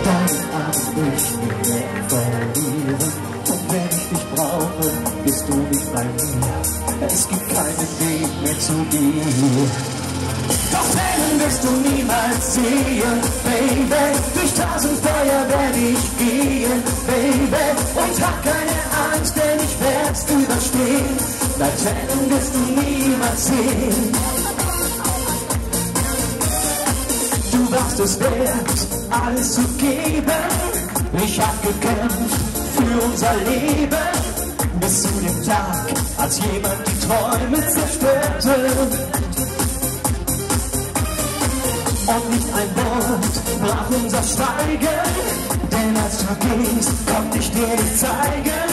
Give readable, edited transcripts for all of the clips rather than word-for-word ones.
deinen Arm nicht mehr verlieren. Und wenn ich dich brauche, bist du nicht bei mir. Es gibt keinen Weg mehr zu dir. Doch Tränen wirst du niemals sehen, Baby. Durch 1000 Feuer werde ich gehen, Baby. Und hab keine Angst, denn ich werd's überstehen. Deine Tränen wirst du niemals sehen. Du warst es wert, alles zu geben. Ich hab gekämpft für unser Leben. Bis zu dem Tag, als jemand die Träume zerstörte. Und nicht ein Wort brach unser Schweigen. Denn als du gingst, konnte ich dir nicht zeigen,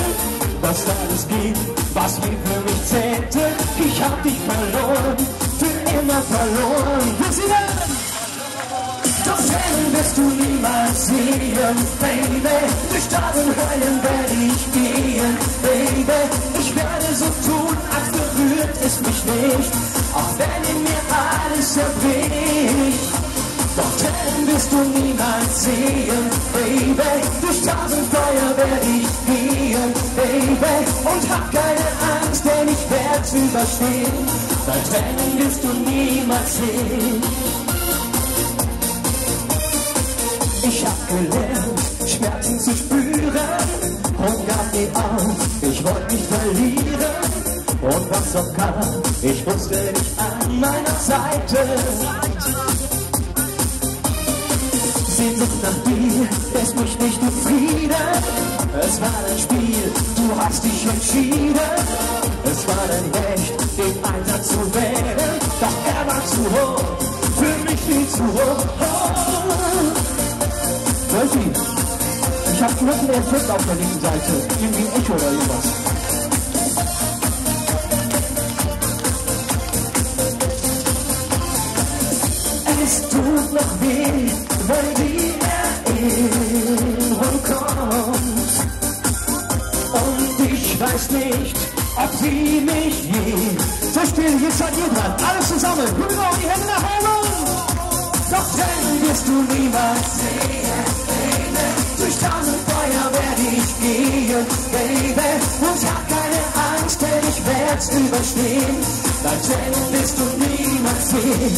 was alles geht, was je für mich zählte. Ich hab dich verloren, für immer verloren. Bis dann! Doch Tränen wirst du niemals sehen, Baby. Durch 1000 Höllen werde ich gehen, Baby. Ich werde so tun, als berührt es mich nicht, auch wenn in mir alles zerbricht. Doch Tränen wirst du niemals sehen, Baby. Durch 1000 Feuer werde ich gehen, Baby. Und hab keine Angst, denn ich werd's überstehen. Deine Tränen wirst du niemals sehen. Ich hab gelernt, Schmerzen zu spüren und gab nie auf, ich wollte mich verlieren. Und was auch kam, ich wusste nicht an meiner Seite. Sehnsucht nach dir lässt mich nicht zufrieden. Es war dein Spiel, du hast dich entschieden. Es war dein Recht, den Einsatz zu wählen. Doch er war zu hoch, für mich viel zu hoch. Wolfi, ich hab noch einen Effekt auf der linken Seite. Irgendwie ein Echo oder irgendwas. Es tut noch weh, weil die Erinnerung kommt. Und ich weiß nicht, ob sie mich je. So still, jetzt seid ihr dran. Alles zusammen. Rüber auf die Hände nach oben. Doch Tränen wirst du niemals sehen, Baby. Durch 1000 Feuer werde ich gehen, Baby. Und hab keine Angst, denn ich werd's überstehen. Deine Tränen wirst du niemals sehen.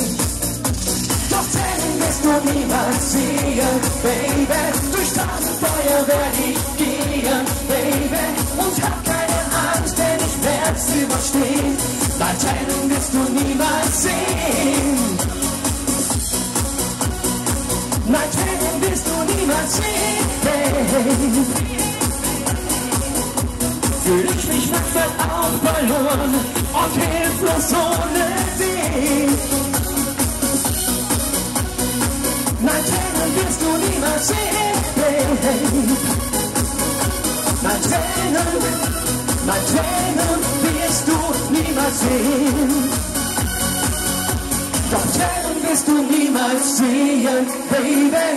Doch Tränen wirst du niemals sehen, Baby. Durch 1000 Feuer werde ich gehen, Baby. Und hab keine Angst, denn ich werd's überstehen. Deine Tränen wirst du niemals sehen. Nein, Tränen wirst du niemals sehen, Baby. Fühl ich mich nackt auch verloren und hilflos ohne dich. Nein, Tränen wirst du niemals sehen, Baby. Nein, Tränen wirst du niemals sehen. Doch Tränen wirst du niemals sehen, Baby.